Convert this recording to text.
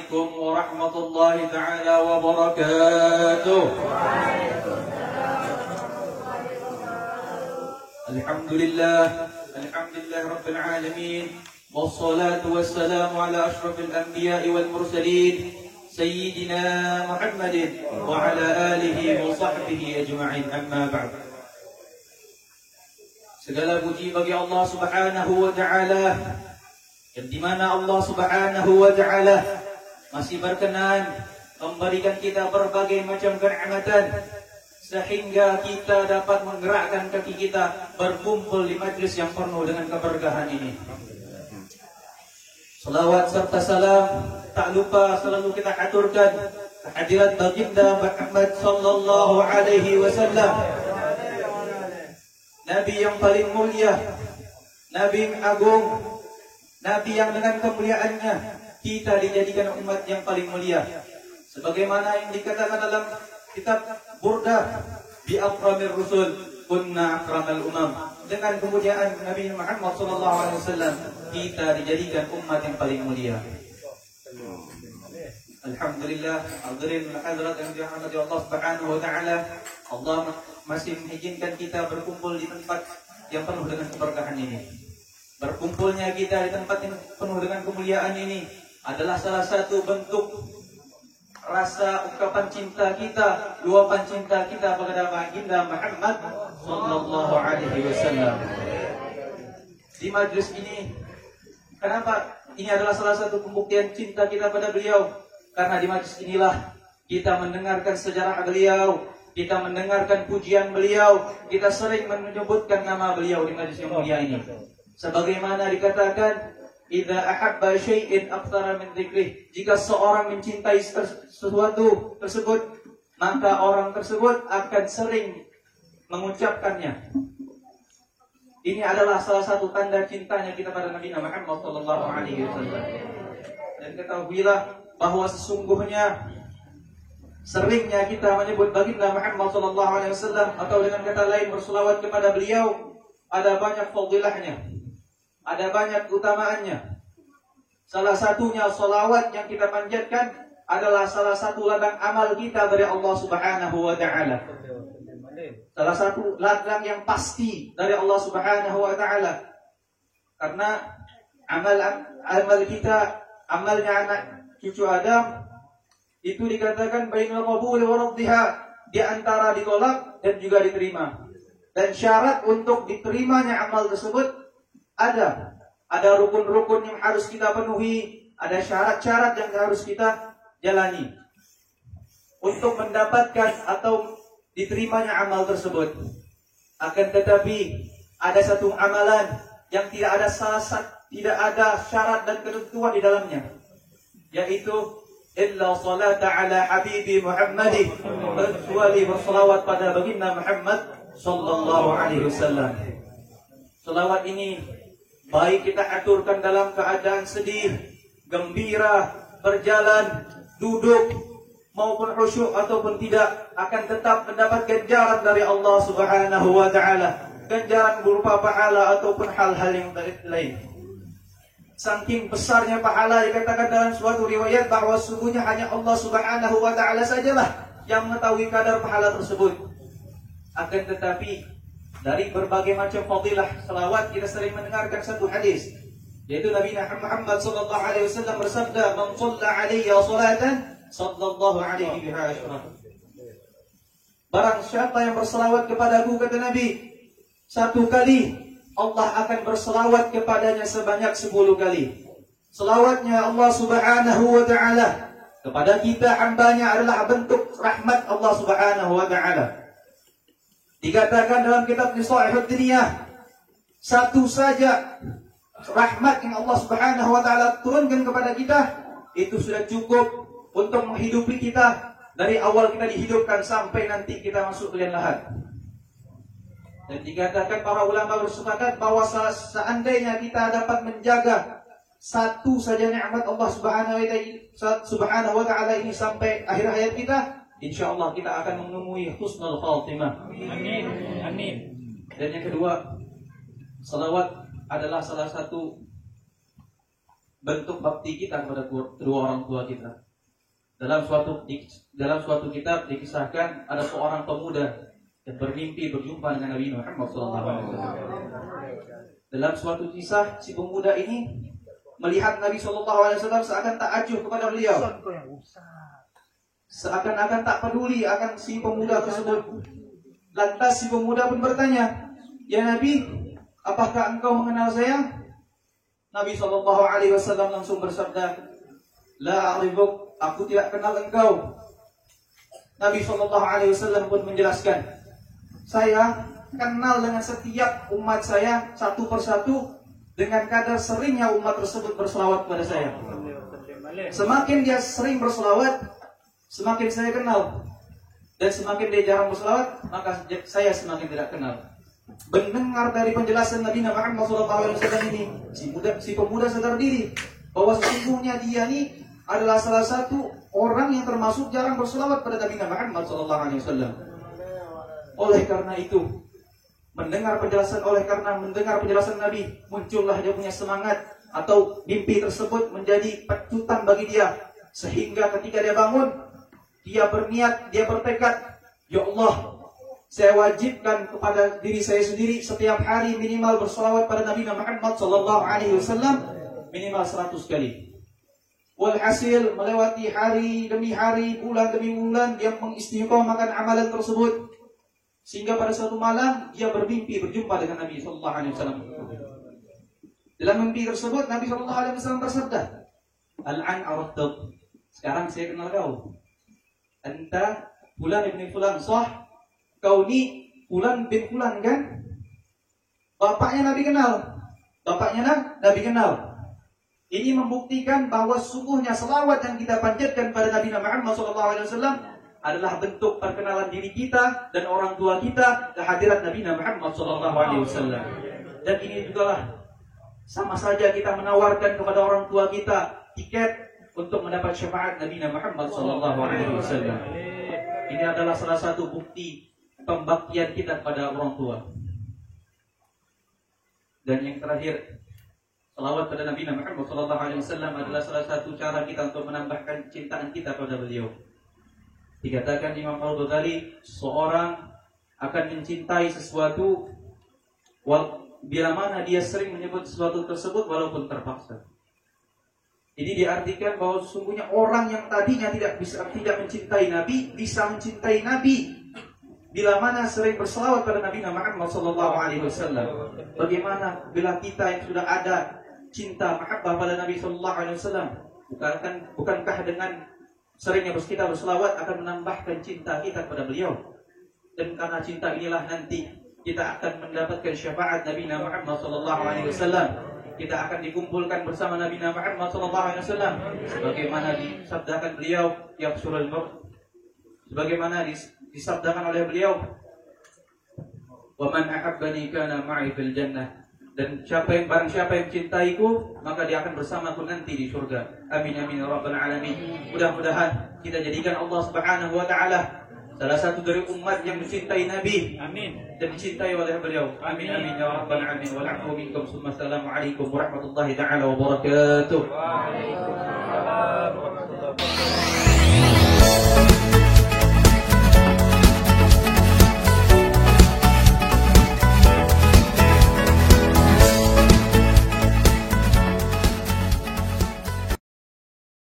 عليكم ورحمة الله تعالى وبركاته. الحمد لله رب العالمين، والصلاة والسلام على أشرف الأنبياء والمرسلين سيدنا محمد وعلى آله وصحبه أجمعين. أما بعد. Segala puji bagi Allah Subhanahu wa Ta'ala, yang dimana Allah Subhanahu wa Ta'ala masih berkenan memberikan kita berbagai macam kenikmatan sehingga kita dapat menggerakkan kaki kita berkumpul di majlis yang penuh dengan keberkahan ini. Salawat serta salam tak lupa selalu kita aturkan kehadirat baginda Muhammad sallallahu alaihi wasallam, Nabi yang paling mulia, Nabi yang agung, Nabi yang dengan kemuliaannya kita dijadikan umat yang paling mulia. Sebagaimana yang dikatakan dalam kitab Burdah, bi akramir rusul kunna akramal umam. Dengan kemuliaan Nabi Muhammad sallallahu alaihi wasallam kita dijadikan umat yang paling mulia. Alhamdulillah, hadirin hadirat yang dirahmati Allah Subhanahu wa Ta'ala, Allah masih mengizinkan kita berkumpul di tempat yang penuh dengan keberkahan ini. Berkumpulnya kita di tempat yang penuh dengan kemuliaan ini adalah salah satu bentuk rasa ungkapan cinta kita, luapan cinta kita kepada baginda Muhammad sallallahu alaihi wasallam. Di majlis ini, kenapa ini adalah salah satu pembuktian cinta kita pada beliau? Karena di majlis inilah kita mendengarkan sejarah beliau, kita mendengarkan pujian beliau, kita sering menyebutkan nama beliau di majlis yang mulia ini. Sebagaimana dikatakan, idza ahabba syai'in aktsara min dzikrih, jika seorang mencintai sesuatu tersebut, maka orang tersebut akan sering mengucapkannya. Ini adalah salah satu tanda cintanya kita pada Nabi Muhammad sallallahu alaihi wasallam. Dan ketahuilah bahwa sesungguhnya seringnya kita menyebut baginda Muhammad sallallahu alaihi wasallam atau dengan kata lain berselawat kepada beliau, ada banyak fadilahnya, ada banyak utamaannya. Salah satunya salawat yang kita panjatkan adalah salah satu ladang amal kita dari Allah Subhanahu wa Ta'ala. Salah satu ladang yang pasti dari Allah Subhanahu wa Ta'ala. Karena amal kita, amalnya anak cucu Adam itu dikatakan bainal qabul wa raddiha, di antara ditolak dan juga diterima. Dan syarat untuk diterimanya amal tersebut ada rukun-rukun yang harus kita penuhi, ada syarat-syarat yang harus kita jalani untuk mendapatkan atau diterimanya amal tersebut. Akan tetapi ada satu amalan yang tidak ada syarat dan ketentuan di dalamnya, yaitu illa salata ala habibi Muhammadin, kecuali berselawat pada baginda Muhammad sallallahu alaihi wasallam. Selawat ini baik kita aturkan dalam keadaan sedih, gembira, berjalan, duduk maupun khusyuk ataupun tidak, akan tetap mendapat ganjaran dari Allah Subhanahu wa Ta'ala, ganjaran berupa pahala ataupun hal-hal yang lain. Saking besarnya pahala, dikatakan dalam suatu riwayat bahwa sungguhnya hanya Allah Subhanahu wa Ta'ala sajalah yang mengetahui kadar pahala tersebut. Akan tetapi dari berbagai macam fadilah selawat, kita sering mendengarkan satu hadis, yaitu Nabi Muhammad sallallahu alaihi wasallam bersabda, "Man shalla 'alayya salatan sallallahu alaihi biha asyra." Barang siapa yang berselawat kepadaku, kata Nabi, satu kali, Allah akan berselawat kepadanya sebanyak 10 kali. Selawatnya Allah Subhanahu wa Ta'ala kepada kita hambanya adalah bentuk rahmat Allah Subhanahu wa Ta'ala. Dikatakan dalam kitab Nisa'ihud Diniyah, satu saja rahmat yang Allah Subhanahu wa Ta'ala turunkan kepada kita, itu sudah cukup untuk menghidupi kita dari awal kita dihidupkan sampai nanti kita masuk ke liang lahat. Dan dikatakan para ulama bersepakat bahwa seandainya kita dapat menjaga satu saja nikmat Allah Subhanahu wa Ta'ala ini sampai akhir hayat kita, insyaallah kita akan menemui husnul khatimah. Amin. Amin. Dan yang kedua, salawat adalah salah satu bentuk bakti kita kepada kedua orang tua kita. Dalam suatu kitab dikisahkan ada seorang pemuda yang bermimpi berjumpa dengan Nabi Muhammad SAW. Dalam suatu kisah, si pemuda ini melihat Nabi SAW seakan tak acuh kepada beliau, seakan-akan tak peduli akan si pemuda tersebut. Lantas si pemuda pun bertanya, "Ya Nabi, apakah engkau mengenal saya?" Nabi SAW langsung bersabda, "La a'rifuk, aku tidak kenal engkau." Nabi SAW pun menjelaskan, "Saya kenal dengan setiap umat saya satu persatu dengan kadar seringnya umat tersebut berselawat kepada saya. Semakin dia sering berselawat, semakin saya kenal. Dan semakin dia jarang berselawat, maka saya semakin tidak kenal." Mendengar dari penjelasan Nabi Muhammad SAW ini, si pemuda sadar diri bahwa sesungguhnya dia ini adalah salah satu orang yang termasuk jarang berselawat pada Nabi Muhammad SAW. Oleh karena itu, mendengar penjelasan Nabi, muncullah dia punya semangat atau mimpi tersebut menjadi pecutan bagi dia, sehingga ketika dia bangun, dia berniat, dia bertekad, "Ya Allah, saya wajibkan kepada diri saya sendiri setiap hari minimal berselawat pada Nabi Muhammad SAW minimal 100 kali." Walhasil melewati hari demi hari, bulan demi bulan, dia mengistiqomahkan amalan tersebut, sehingga pada suatu malam dia bermimpi berjumpa dengan Nabi SAW. Dalam mimpi tersebut Nabi SAW bersabda, "Al-an aradtuk, sekarang saya kenal kau. Anta Fulan ibn Fulan, sah? Kau ni Fulan bin Fulan kan?" Bapaknya Nabi kenal. Ini membuktikan bahwa sungguhnya selawat yang kita panjatkan pada Nabi Muhammad SAW adalah bentuk perkenalan diri kita dan orang tua kita kehadirat Nabi Muhammad SAW. Dan ini jugalah sama saja kita menawarkan kepada orang tua kita tiket untuk mendapat syafaat Nabi Muhammad SAW. Ini adalah salah satu bukti pembaktian kita kepada orang tua. Dan yang terakhir, salawat pada Nabi Muhammad SAW adalah salah satu cara kita untuk menambahkan cintaan kita kepada beliau. Dikatakan Imam Al-Ghazali, seorang akan mencintai sesuatu bila mana dia sering menyebut sesuatu tersebut walaupun terpaksa. Ini diartikan bahwa sesungguhnya orang yang tadinya tidak mencintai Nabi bisa mencintai Nabi bila mana sering berselawat pada Nabi Muhammad SAW. Bagaimana bila kita yang sudah ada cinta mahabbah pada Nabi SAW, bukankah dengan seringnya kita berselawat akan menambahkan cinta kita kepada beliau? Dan karena cinta inilah nanti kita akan mendapatkan syafaat Nabi Muhammad SAW. Kita akan dikumpulkan bersama Nabi Muhammad SAW, sebagaimana disabdakan beliau, yaqsurul maut, sebagaimana disabdakan oleh beliau, "Wa man ahabbani kana ma'i fil jannah." Dan barang siapa yang mencintaiku, maka dia akan bersamaku nanti di surga. Amin amin ya rabbal alamin. Mudah-mudahan kita jadikan Allah Subhanahu wa taala salah satu dari umat yang mencintai Nabi, amin, dan dicintai oleh beliau. Amin amin ya rabbal alamin. Wa la'afu minkum. Assalamualaikum warahmatullahi taala wabarakatuh.